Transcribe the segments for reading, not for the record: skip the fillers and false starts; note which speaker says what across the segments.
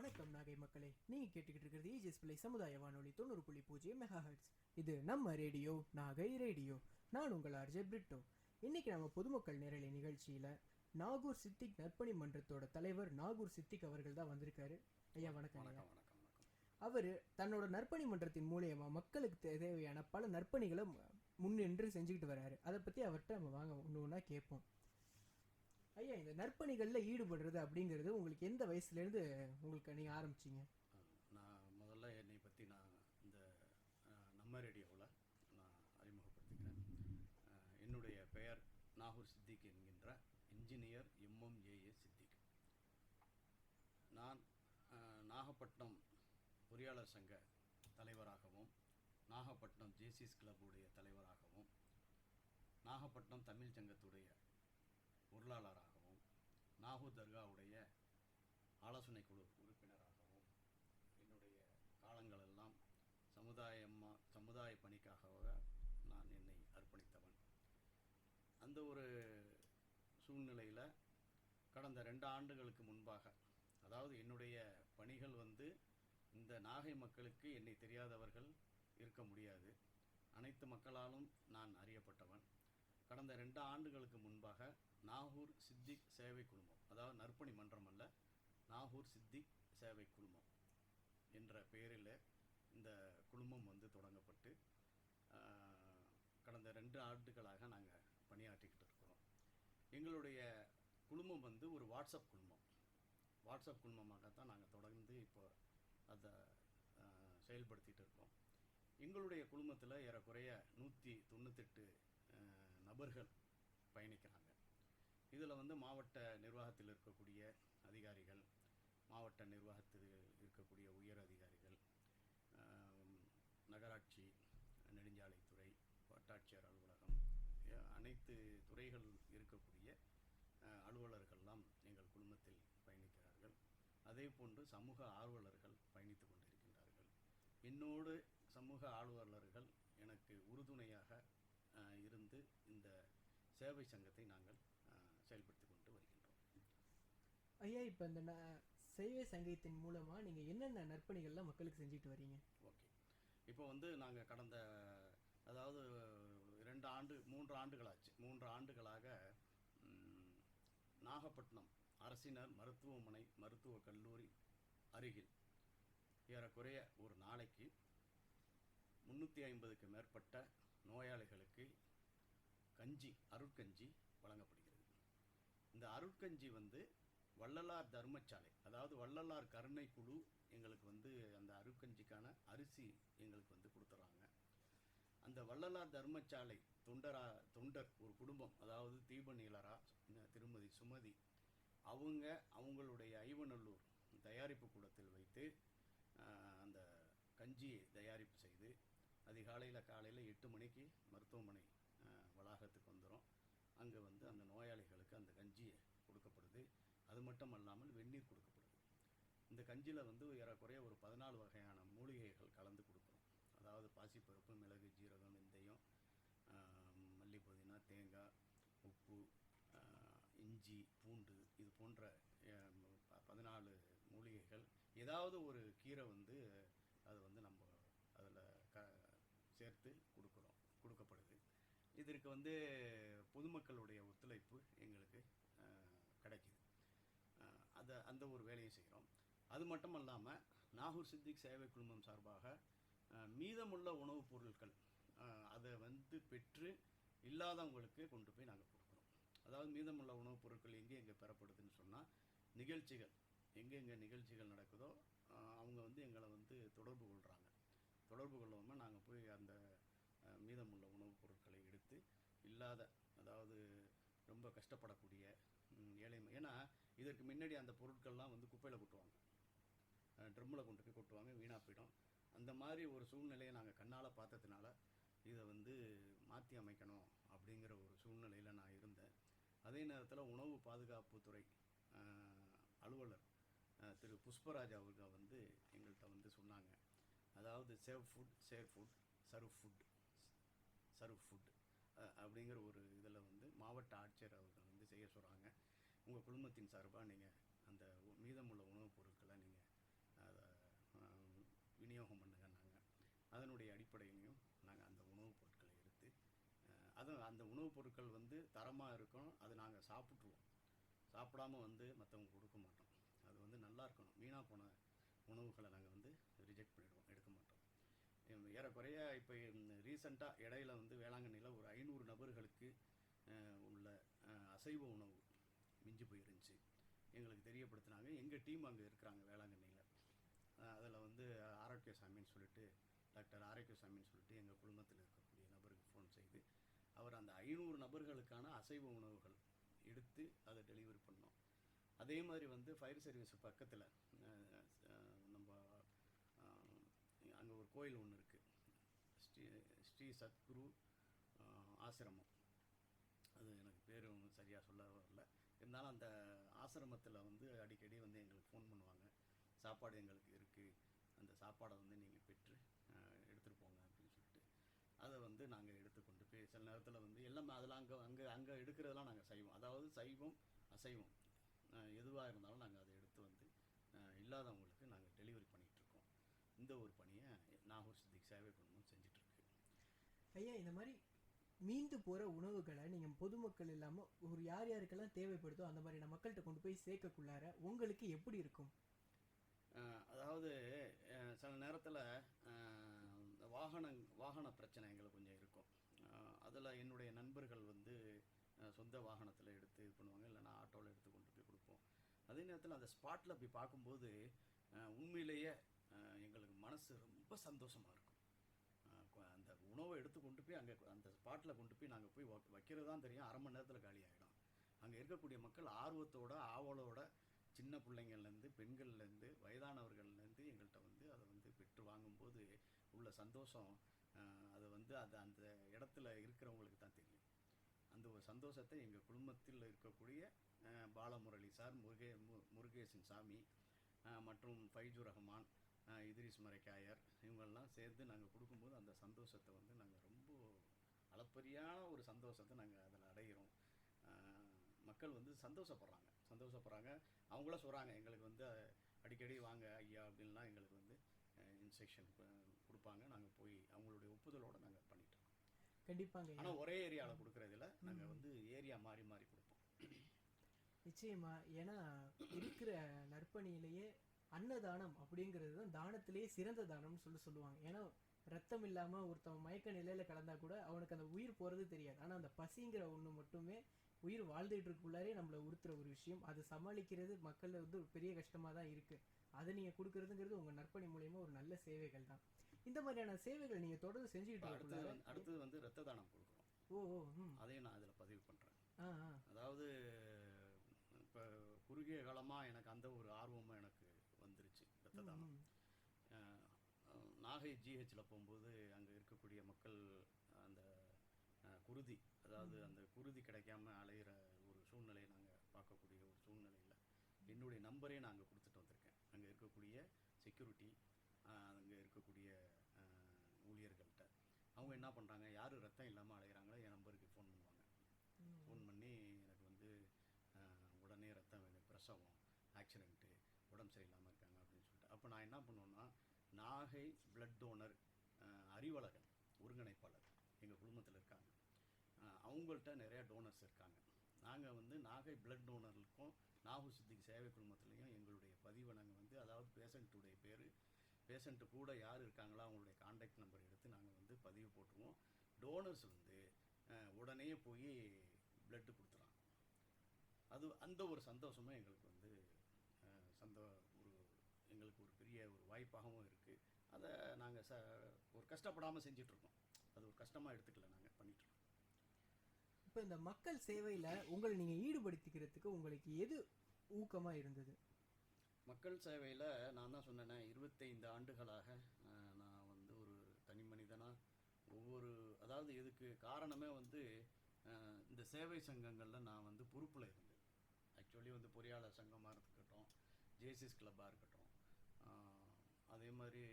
Speaker 1: வணக்கம் நாகை மக்களே, நீங்க கேட்டுக்கிட்டு இருக்கிறது ஈஜிஎஸ் பிள்ளை சமுதாய வானொலி 90.0 மெகாஹெர்ட்ஸ். இது நம்ம ரேடியோ நாகை ரேடியோ. நான் உங்கள் ஆர்ஜே பிரிட்டோ. இன்னைக்கு நம்ம பொதுமக்கள் நேரலை நிகழ்ச்சியில நாகூர் சித்திக் நற்பணி மன்றத்தோட தலைவர் நாகூர் சித்திக் அவர்கள் தான் வந்திருக்காரு. ஐயா வணக்கம். ஐயா அவர் தன்னோட நற்பணி மன்றத்தின் மூலியமா மக்களுக்கு தேவையான பல நற்பணிகளை முன்னின்று செஞ்சுக்கிட்டு வர்றாரு. அதை பத்தி அவர்கிட்ட நம்ம வாங்க ஒன்று ஒன்றா கேட்போம். ஐயா, இந்த நற்பணிகளில் ஈடுபடுறது அப்படிங்கிறது உங்களுக்கு எந்த வயசுலேருந்து உங்களுக்கு நீங்கள் ஆரம்பிச்சிங்க?
Speaker 2: நான் முதல்ல என்னை பற்றி நான் இந்த நம்ம ரேடியோவில் நான் அறிமுகப்படுத்திக்கிறேன். என்னுடைய பெயர் நாகூர் சித்திக் என்கின்ற இன்ஜினியர் MMAA சித்திக். நான் நாகப்பட்டினம் பொறியாளர் சங்க தலைவராகவும், நாகப்பட்டினம் ஜேசிஸ் கிளப்புடைய தலைவராகவும், நாகப்பட்டினம் தமிழ் சங்கத்துடைய பொருளாளராகவும், நாகூர் தர்காவுடைய ஆலோசனை குழு உறுப்பினராகவும் என்னுடைய காலங்களெல்லாம் சமுதாய பணிக்காக நான் என்னை அர்ப்பணித்தவன். அந்த ஒரு சூழ்நிலையில் கடந்த 2 ஆண்டுகளுக்கு முன்பாக, அதாவது என்னுடைய பணிகள் இந்த நாகை மக்களுக்கு என்னை தெரியாதவர்கள் இருக்க முடியாது. அனைத்து மக்களாலும் நான் அறியப்பட்டவன். கடந்த 2 ஆண்டுகளுக்கு முன்பாக நாகூர் சித்திக் சேவை குழுமம், அதாவது நற்பணி மன்றம் அல்ல, நாகூர் சித்திக் சேவை குழுமம் என்ற பெயரில் இந்த குழுமம் தொடங்கப்பட்டு கடந்த 2 ஆண்டுகளாக நாங்கள் பணியாற்றிக்கிட்டு இருக்கிறோம். எங்களுடைய குழுமம் ஒரு வாட்ஸ்அப் குழுமமாகத்தான் நாங்கள் தொடர்ந்து இப்போ அதை செயல்படுத்திகிட்டு இருக்கோம். எங்களுடைய குழுமத்தில் ஏறக்குறைய 198 நபர்கள் பயணிக்கிறாங்க. இதில் மாவட்ட நிர்வாகத்தில் இருக்கக்கூடிய அதிகாரிகள், மாவட்ட நிர்வாகத்தில் இருக்கக்கூடிய உயர் அதிகாரிகள், நகராட்சி, நெடுஞ்சாலைத்துறை, வட்டாட்சியர் அலுவலகம், அனைத்து துறைகள் இருக்கக்கூடிய அலுவலர்கள்லாம் எங்கள் குழுமத்தில் பயணிக்கிறார்கள். அதே போன்று சமூக ஆர்வலர்கள் பயணித்து கொண்டிருக்கின்றார்கள். என்னோடு சமூக ஆர்வலர்கள் எனக்கு உறுதுணையாக இருந்து இந்த சேவை சங்கத்தை நாங்கள் செயல்படுத்தி கொண்டு வருகின்றோம்.
Speaker 1: ஐயா, இப்போ இந்த சேவை சங்கத்தின் மூலமாக நீங்கள் என்னென்ன நற்பணிகள்லாம் மக்களுக்கு செஞ்சுட்டு வரீங்க?
Speaker 2: ஓகே, இப்போ நாங்கள் கடந்த, அதாவது 3 ஆண்டுகளாச்சு. 3 ஆண்டுகளாக நாகப்பட்டினம் அரசினர் மருத்துவமனை மருத்துவக் கல்லூரி அருகில் ஏறக்குறைய ஒரு நாளைக்கு 350க்கு மேற்பட்ட நோயாளிகளுக்கு அருட்கஞ்சி வழங்கப்படுகிறது. இந்த அருட்கஞ்சி வள்ளலார் தர்மசாலை, அதாவது வள்ளலார் கருணை குழு எங்களுக்கு அந்த அருட்கஞ்சிக்கான அரிசி எங்களுக்கு கொடுத்துறாங்க. அந்த வள்ளலார் தர்மசாலை தொண்டர் ஒரு குடும்பம், அதாவது தீபநீலரா திருமதி சுமதி, அவங்களுடைய ஐவநல்லூர் தயாரிப்பு கூடத்தில் வைத்து அந்த கஞ்சியை தயாரிப்பு செய்து காலையில் 8 மணிக்கு மருத்துவமனை வளாகத்துக்கு வந்துடும். அங்கே அந்த நோயாளிகளுக்கு அந்த கஞ்சியை கொடுக்கப்படுது. அது மட்டும் அல்லாமல் வெந்நீர் கொடுக்கப்படுது. இந்த கஞ்சியில் ஏறக்குறைய ஒரு 14 வகையான மூலிகைகள் கலந்து கொடுக்குறோம். அதாவது பாசிப்பருப்பு, மிளகு, ஜீரகம், வெந்தயம், மல்லி, புதினா, தேங்காய், உப்பு, இஞ்சி, பூண்டு, இது போன்ற 14 மூலிகைகள், ஏதாவது ஒரு கீரை அது நம்ம அதில் சேர்த்து கொடுக்கப்படுது. இதற்கு பொதுமக்களுடைய ஒத்துழைப்பு எங்களுக்கு கிடைக்கிது. அந்த ஒரு வேலையை செய்கிறோம். அது மட்டும் இல்லாமல் நாகூர் சித்திக் சேவை குழுமம் சார்பாக மீதமுள்ள உணவுப் பொருட்கள் அதை பெற்று இல்லாதவங்களுக்கு கொண்டு போய் நாங்கள் கொடுக்குறோம். அதாவது மீதமுள்ள உணவுப் பொருட்கள் எங்கே பெறப்படுதுன்னு சொன்னால், எங்கெங்கே நிகழ்ச்சிகள் நடக்குதோ அவங்க எங்களை தொடர்பு கொள்கிறாங்க. தொடர்பு கொள்ளாமல் நாங்கள் போய் அந்த மீதமுள்ள உணவுப் பொருட்களை எடுத்து அதாவது ரொம்ப கஷ்டப்படக்கூடிய ஏழை, ஏன்னா இதற்கு முன்னாடி அந்த பொருட்கள்லாம் குப்பையில் கொட்டுவாங்க, ட்ரம்மில் கொண்டு போய் கொட்டுவாங்க, வீணாக போயிடும். அந்த மாதிரி ஒரு சூழ்நிலையை நாங்கள் கண்ணால் பார்த்ததுனால இதை மாற்றி அமைக்கணும் அப்படிங்கிற ஒரு சூழ்நிலையில் நான் இருந்தேன். அதே நேரத்தில் உணவு பாதுகாப்புத்துறை அலுவலர் திரு புஷ்பராஜ் அவர்கள் எங்கள்கிட்ட சொன்னாங்க, அதாவது சேவ் ஃபுட் சர்வ் ஃபுட் அப்படிங்கிற ஒரு இதில் மாவட்ட ஆட்சியர் அவர்கள் செய்ய சொல்கிறாங்க. உங்கள் குழுமத்தின் சார்பாக நீங்கள் அந்த மீதமுள்ள உணவுப் பொருட்களை நீங்கள் அதுவும் அந்த உணவுப் பொருட்கள் வந்து தரமாக இருக்கும். அது நாங்கள் சாப்பிட்ருவோம். சாப்பிடாம வந்து மற்றவங்க கொடுக்க மாட்டோம். அது வந்து நல்லா இருக்கணும். வீணாக போன உணவுகளை நாங்கள் வந்து ரிஜெக்ட் பண்ணிடுவோம், எடுக்க மாட்டோம். ஏறக்குறைய இப்போ ரீசெண்டாக இடையில வந்து வேளாங்கண்ணியில் ஒரு 500 நபர்களுக்கு உள்ள அசைவ உணவு மிஞ்சி போயிருந்துச்சு. எங்களுக்கு தெரியப்படுத்தினாங்க. எங்கள் டீம் அங்கே இருக்கிறாங்க வேளாங்கண்ணியில். அதில் வந்து ஆரோக்கியசாமின்னு சொல்லிட்டு, டாக்டர் ஆரோக்கியசாமின்னு சொல்லிட்டு எங்கள் குழுமத்தில் இருக்கக்கூடிய நபருக்கு ஃபோன் செய்து அவர் அந்த 500 நபர்களுக்கான அசைவ உணவுகள் எடுத்து அதை டெலிவரி பண்ணோம். அதே மாதிரி வந்து ஃபயர் சர்வீஸ் பக்கத்தில் நம்ம அங்கே ஒரு கோயில் ஒன்று இருக்குது, ஸ்ரீ சத்குரு ஆசிரமம். அது எனக்கு பேர் சரியாக சொல்ல வரல. இருந்தாலும் அந்த ஆசிரமத்தில் வந்து அடிக்கடி வந்து எங்களுக்கு ஃபோன் பண்ணுவாங்க. சாப்பாடு எங்களுக்கு இருக்குது, அந்த சாப்பாடை வந்து நீங்கள் பெற்று எடுத்துகிட்டு போங்க அப்படின்னு சொல்லிட்டு அதை வந்து நாங்கள் எடுத்து கொண்டு போய் சில நேரத்தில் வந்து எல்லாமே அதில் அங்கே எடுக்கிறதெல்லாம் நாங்கள் செய்வோம். அதாவது சைவம் அசைவம் எதுவாக இருந்தாலும் நாங்கள் அதை எடுத்து வந்து இல்லாதவங்களுக்கு நாங்கள் டெலிவரி பண்ணிகிட்ருக்கோம். இந்த ஒரு பணியை நாகூர் சித்திக் சேவை குழுமம் செஞ்சிட்ருக்கு.
Speaker 1: ஐயா, இந்த மாதிரி மீந்து போகிற உணவுகளை நீங்கள் பொதுமக்கள் இல்லாமல் ஒரு யார் யாருக்கெல்லாம் தேவைப்படுதோ அந்த மாதிரியான மக்கள்கிட்ட கொண்டு போய் சேர்க்கக்குள்ளார உங்களுக்கு எப்படி இருக்கும்?
Speaker 2: அதாவது சில நேரத்தில் வாகன பிரச்சனை எங்களுக்கு கொஞ்சம் இருக்கும். அதில் என்னுடைய நண்பர்கள் வந்து சொந்த வாகனத்தில் எடுத்து இது பண்ணுவாங்க, இல்லைனா ஆட்டோவில் எடுத்து கொண்டு போய் கொடுப்போம். அதே நேரத்தில் அந்த ஸ்பாட்டில் போய் பார்க்கும்போது உண்மையிலேயே எங்களுக்கு மனசு ரொம்ப சந்தோஷமாக இருக்கும். அந்த உணவை எடுத்து கொண்டு போய் அங்கே அந்த ஸ்பாட்டில் கொண்டு போய் நாங்கள் போய் வைக்கிறது தான் தெரியும், அரை மணி நேரத்தில் காலி ஆகிடும். அங்கே இருக்கக்கூடிய மக்கள் ஆர்வத்தோட ஆவலோட சின்ன பிள்ளைங்கள்லேருந்து பெண்கள்லேருந்து வயதானவர்கள்லேருந்து எங்கள்கிட்ட வந்து அதை வந்து பெற்று வாங்கும்போது உள்ள சந்தோஷம், அதை வந்து அந்த இடத்துல இருக்கிறவங்களுக்கு தான் தெரியும். அந்த ஒரு சந்தோஷத்தை எங்கள் குடும்பத்தில் இருக்கக்கூடிய பாலமுரளி சார், முருகேசன் சாமி மற்றும் ஃபைஜூர் ரஹ்மான், இத்ரிஸ் மரைக்காயர், இவங்கெல்லாம் சேர்ந்து நாங்கள் கொடுக்கும்போது அந்த சந்தோஷத்தை வந்து நாங்கள் ரொம்ப அளப்பரியான ஒரு சந்தோஷத்தை நாங்கள் அதில் அடைகிறோம். மக்கள் வந்து சந்தோஷப்படுறாங்க. அவங்கள சொல்கிறாங்க, எங்களுக்கு வந்து அடிக்கடி வாங்க ஐயா அப்படின்லாம் எங்களுக்கு வந்து இன்ஸ்ட்ரக்ஷன் கொடுப்பாங்க. நாங்கள் போய் அவங்களுடைய ஒப்புதலோடு நாங்கள் பண்ணிட்டோம்.
Speaker 1: கண்டிப்பாங்க.
Speaker 2: ஆனால் ஒரே ஏரியாவில் கொடுக்குறதில்ல, நாங்கள் வந்து ஏரியா மாறி மாறி கொடுப்போம்.
Speaker 1: நிச்சயமா. ஏன்னா இருக்கிற நற்பணியிலேயே அன்னதானம் அப்படிங்கிறது தான் தானத்திலேயே சிறந்த தானம்னு சொல்லுவாங்க. ஏன்னா ரத்தம் இல்லாமல் ஒருத்தவன் மயக்க நிலையில் கலந்தா கூட அவனுக்கு அந்த உயிர் போகிறது தெரியாது. ஆனால் அந்த பசிங்கிற ஒன்று மட்டுமே உயிர் வாழ்ந்துட்டு இருக்குள்ளாரே நம்மளை உறுத்துற ஒரு விஷயம். அதை சமாளிக்கிறது மக்கள் வந்து ஒரு பெரிய கஷ்டமாக தான் இருக்குது. அதை நீங்கள் கொடுக்குறதுங்கிறது உங்கள் நற்பணி மூலயமா ஒரு நல்ல சேவைகள் தான். இந்த மாதிரியான சேவைகள் நீங்கள் தொடர்ந்து செஞ்சுக்கிட்டு
Speaker 2: அடுத்தது வந்து ரத்த தானம் கொடுக்குறோம். அதையும் நான் அதில் பதிவு பண்ணுறேன். அதாவது இப்போ குறுகிய காலமாக எனக்கு அந்த ஒரு ஆர்வமும் எனக்கு வந்துருச்சு. ரத்த தானம் நாகை ஜிஹெச்சில் போகும்போது அங்கே இருக்கக்கூடிய மக்கள் அந்த குருதி, அதாவது அந்த குருதி கிடைக்காம அலைகிற ஒரு சூழ்நிலையை நாங்கள் பார்க்கக்கூடிய ஒரு சூழ்நிலையில் என்னுடைய நம்பரே நான் அங்கே கொடுத்துட்டு வந்திருக்கேன். அங்கே இருக்கக்கூடிய செக்யூரிட்டி, அங்கே இருக்கக்கூடிய ஊழியர்கள்ட்ட அவங்க என்ன பண்ணுறாங்க, யார் ரத்தம் இல்லாமல் அலைகிறாங்களோ என் நம்பருக்கு ஃபோன் பண்ணுவாங்க. ஃபோன் பண்ணி எனக்கு வந்து உடனே ரத்தம் வேணும், பிரசவம், ஆக்சிடெண்ட்டு, உடம்பு சரியில்லாமல் இருக்காங்க அப்படின்னு சொல்லிட்டு. அப்போ நான் என்ன பண்ணுவேன்னா, நாகை பிளட் டோனர் அறிவழகன் ஒருங்கிணைப்பாளர் எங்கள் குடும்பத்தில் இருக்காங்க. அவங்கள்ட்ட நிறையா டோனர்ஸ் இருக்காங்க. நாங்கள் வந்து நாகை பிளட் டோனருக்கும் நாகூர் சித்திக் சேவை குழுமத்துலேயும் எங்களுடைய பதிவை நாங்கள் வந்து, அதாவது பேஷண்ட்டுடைய பேர், பேஷண்ட்டு கூட யார் இருக்காங்களோ அவங்களுடைய கான்டாக்ட் நம்பர் எடுத்து நாங்கள் வந்து பதிவு போட்டுருவோம். டோனர்ஸ் வந்து உடனே போய் பிளட்டு கொடுத்துறாங்க. அந்த ஒரு சந்தோஷமும் எங்களுக்கு வந்து எங்களுக்கு ஒரு பெரிய ஒரு வாய்ப்பாகவும் இருக்குது. அதை நாங்கள் ஒரு கஷ்டப்படாமல் செஞ்சிட்ருக்கோம். அது ஒரு கஷ்டமாக எடுத்துக்கல, நாங்கள் பண்ணிட்டுருக்கோம்.
Speaker 1: இப்போ இந்த மக்கள் சேவையில் உங்களை நீங்கள் ஈடுபடுத்திக்கிறதுக்கு உங்களுக்கு எது ஊக்கமாக இருந்தது?
Speaker 2: மக்கள் சேவையில் நான் தான் சொன்னேன்னே, 25 ஆண்டுகளாக நான் வந்து ஒரு தனி மனிதனாக அதாவது இதுக்கு காரணமே வந்து இந்த சேவை சங்கங்களில் நான் வந்து பொறுப்பில் இருந்தேன். ஆக்சுவலி வந்து பொறியாளர் சங்கமாக இருக்கட்டும், ஜேசிஸ் கிளப்பாக இருக்கட்டும், அதே மாதிரி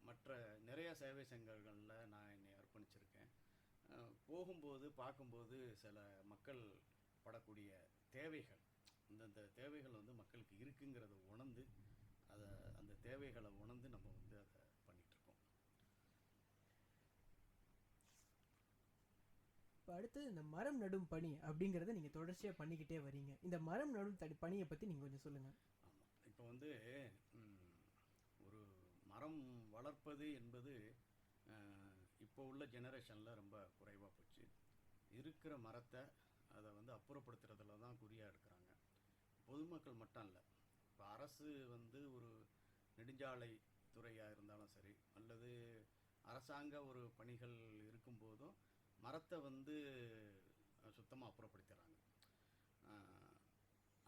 Speaker 2: மற்ற நிறைய சேவை சங்கங்களில் நான் என்னை அர்ப்பணிச்சிருக்கேன். போகும்போது பார்க்கும்போது சில மக்கள் படக்கூடிய தேவைகள், இந்தந்த தேவைகள் வந்து மக்களுக்கு இருக்குங்கிறத உணர்ந்து அந்த தேவைகளை உணர்ந்து நம்ம வந்து அதை பண்ணிகிட்ருக்கோம்.
Speaker 1: இப்போ அடுத்து இந்த மரம் நடும் பணி அப்படிங்கிறத நீங்கள் தொடர்ச்சியாக பண்ணிக்கிட்டே வரீங்க. இந்த மரம் நடும் பணியை பற்றி நீங்கள் கொஞ்சம் சொல்லுங்கள்.
Speaker 2: ஆமாம், இப்போ வந்து ஒரு மரம் வளர்ப்பது என்பது இப்போ உள்ள ஜெனரேஷனில் ரொம்ப குறைவாக போச்சு. இருக்கிற மரத்தை அதை வந்து அப்புறப்படுத்துறதுல தான் குறியாக இருக்கிறாங்க. பொதுமக்கள் மட்டும் இல்லை, இப்போ அரசு வந்து ஒரு நெடுஞ்சாலை துறையாக இருந்தாலும் சரி, அல்லது அரசாங்க ஒரு பணிகள் இருக்கும்போதும் மரத்தை வந்து சுத்தமாக அப்புறப்படுத்திடுறாங்க.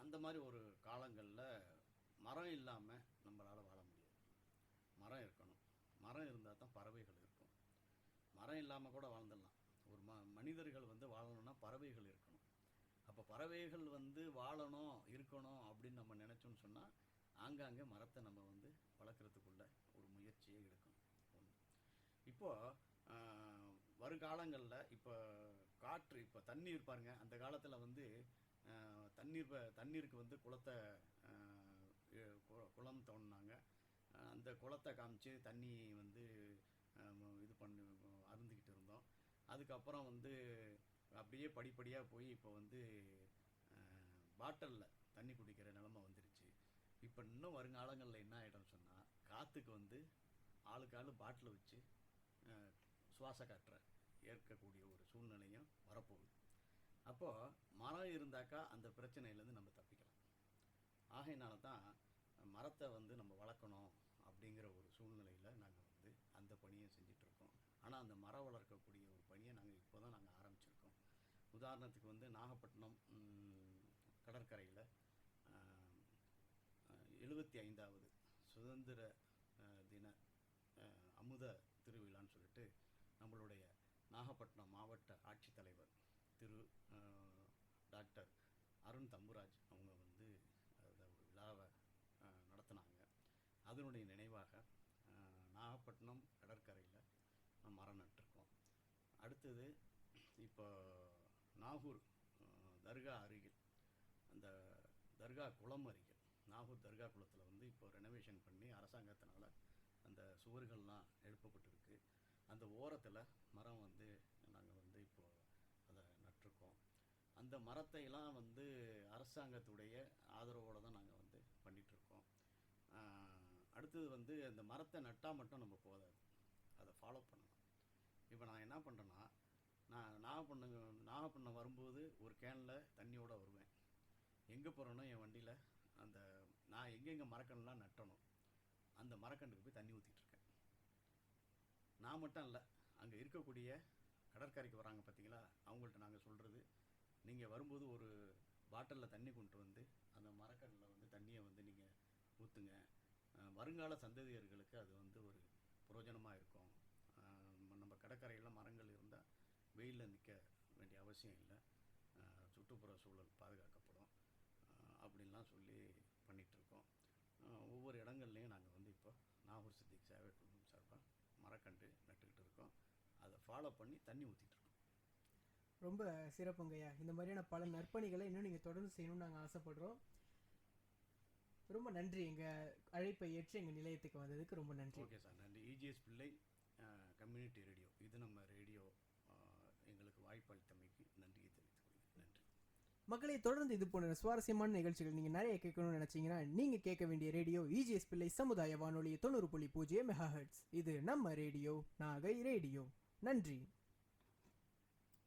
Speaker 2: அந்த மாதிரி ஒரு காலங்களில் மரம் இல்லாமல் நம்மளால் வாழ முடியாது. மரம் இருக்கணும். மரம் இருந்தால் தான் பறவைகள் இருக்கும். மரம் இல்லாமல் கூட வாழ்ந்துடலாம். ஒரு மனிதர்கள் வந்து வாழணும்னா பறவைகள் இருக்கணும். அப்போ பறவைகள் வந்து வாழணும், இருக்கணும் அப்படின்னு நம்ம நினச்சோன்னு சொன்னால் ஆங்காங்கே மரத்தை நம்ம வந்து வளர்க்குறதுக்குள்ள ஒரு முயற்சியை எடுக்கணும். ஒன்று. இப்போது வருங்காலங்களில் இப்போ காற்று, இப்போ தண்ணீர் பாருங்கள், அந்த காலத்தில் வந்து தண்ணீருக்கு வந்து குளம் தோண்டினாங்க. அந்த குளத்தை காமிச்சு தண்ணி வந்து இது பண்ணி அருந்துக்கிட்டு இருந்தோம். அதுக்கப்புறம் வந்து அப்படியே படிப்படியாக போய் இப்போ வந்து பாட்டிலில் தண்ணி குடிக்கிற நிலமை வந்துருச்சு. இப்போ இன்னும் வருங்காலங்களில் என்ன ஆகிடும்னு சொன்னால், காற்றுக்கு வந்து ஆளுக்கு ஆள் பாட்டில் வச்சு சுவாச காற்றை ஏற்கக்கூடிய ஒரு சூழ்நிலையும் வரப்போகுது. அப்போது மரம் இருந்தாக்கா அந்த பிரச்சனையிலேருந்து நம்ம தப்பிக்கலாம். ஆகையினால தான் மரத்தை வந்து நம்ம வளர்க்கணும் அப்படிங்கிற ஒரு சூழ்நிலையில் நாங்கள் வந்து அந்த பணியை செஞ்சிட்ருக்கோம். ஆனால் அந்த மரம் வளர்க்கக்கூடிய ஒரு பணியை இப்போ தான் நாங்கள் ஆரம்பிச்சிருக்கோம். உதாரணத்துக்கு வந்து நாகப்பட்டினம் கடற்கரையில் 75வது சுதந்திர தின அமுத திருவிழான்னு சொல்லிட்டு நம்மளுடைய நாகப்பட்டினம் மாவட்ட ஆட்சித்தலைவர் திரு டாக்டர் அருண் தம்புராஜ் அவங்க வந்து அதை ஒரு விழாவை நடத்தினாங்க. அதனுடைய நினைவாக நாகப்பட்டினம் கடற்கரையில் மரம் நட்டிருக்கோம். அடுத்தது இப்போ நாகூர் தர்கா அருகில், அந்த தர்கா குளம் அருகில், நாகூர் தர்கா குளத்தில் வந்து இப்போ ரெனோவேஷன் பண்ணி அரசாங்கத்தினால அந்த சுவர்கள்லாம் எழுப்பப்பட்டிருக்கு. அந்த ஓரத்தில் மரம் வந்து நாங்கள் வந்து இப்போ அதை நட்டிருக்கோம். அந்த மரத்தையெல்லாம் வந்து அரசாங்கத்துடைய ஆதரவோடு தான் நாங்கள் வந்து பண்ணிகிட்ருக்கோம். அடுத்தது வந்து அந்த மரத்தை நட்டால் மட்டும் நம்ம போதாது, அதை ஃபாலோ பண்ணணும். இப்போ நான் என்ன பண்ணுறேன்னா, நான் நாகப்பட்டினம் வரும்போது ஒரு கேனில் தண்ணியோடு வருவேன். எங்கே போகிறேனோ என் வண்டியில் அந்த நான் எங்கெங்கே மரக்கன்றுலாம் நட்டணும் அந்த மரக்கன்றுக்கு போய் தண்ணி ஊற்றிட்டுருக்கேன். நான் மட்டும் இல்லை, அங்கே இருக்கக்கூடிய கடற்கரைக்கு வராங்க பார்த்தீங்களா, அவங்கள்ட்ட நாங்கள் சொல்கிறது, நீங்கள் வரும்போது ஒரு பாட்டிலில் தண்ணி கொண்டு வந்து அந்த மரக்கன்றில் வந்து தண்ணியை வந்து நீங்கள் ஊற்றுங்க. வருங்கால சந்ததியர்களுக்கு அது வந்து ஒரு பிரயோஜனமாக இருக்கும். நம்ம கடற்கரையில் மரங்கள் இருந்தால் வெயிலில் நிற்க வேண்டிய அவசியம் இல்லை, சுற்றுப்புற சூழல் பாதுகாக்கப்படும் அப்படின்லாம் சொல்லி பண்ணிகிட்ருக்கோம். ஒவ்வொரு இடங்கள்லையும் நாங்கள் வந்து இப்போ நாகூர் சித்திக் சேவை குழுமம் சார்பாக மரக்கன்று நட்டுக்கிட்டு இருக்கோம். அதை ஃபாலோ பண்ணி தண்ணி ஊற்றிட்டுருக்கோம்.
Speaker 1: ரொம்ப சிறப்புங்கய்யா. இந்த மாதிரியான பல நற்பணிகளை இன்னும் நீங்கள் தொடர்ந்து செய்யணும்னு நாங்கள் ஆசைப்படுறோம். ரொம்ப நன்றி, எங்கள் அழைப்பை ஏற்று எங்கள் நிலையத்துக்கு வந்ததுக்கு ரொம்ப நன்றி.
Speaker 2: ஓகே சார், நன்றி. இஜிஎஸ் பிள்ளை கம்யூனிட்டி ரேடியோ, இது நம்ம ரேடியோ எங்களுக்கு வாய்ப்பளித்தமைக்கு நன்றியை தெரிவித்துக் கொள்கிறேன். நன்றி.
Speaker 1: மக்களை தொடர்ந்து இது போன்ற சுவாரஸ்யமான நிகழ்ச்சிகள் நீங்கள் நிறைய கேட்கணும்னு நினச்சிங்கன்னா நீங்கள் கேட்க வேண்டிய ரேடியோ இஜிஎஸ் பிள்ளை சமுதாய வானொலி 90.0 MHz. இது நம்ம ரேடியோ, நாகை ரேடியோ. நன்றி.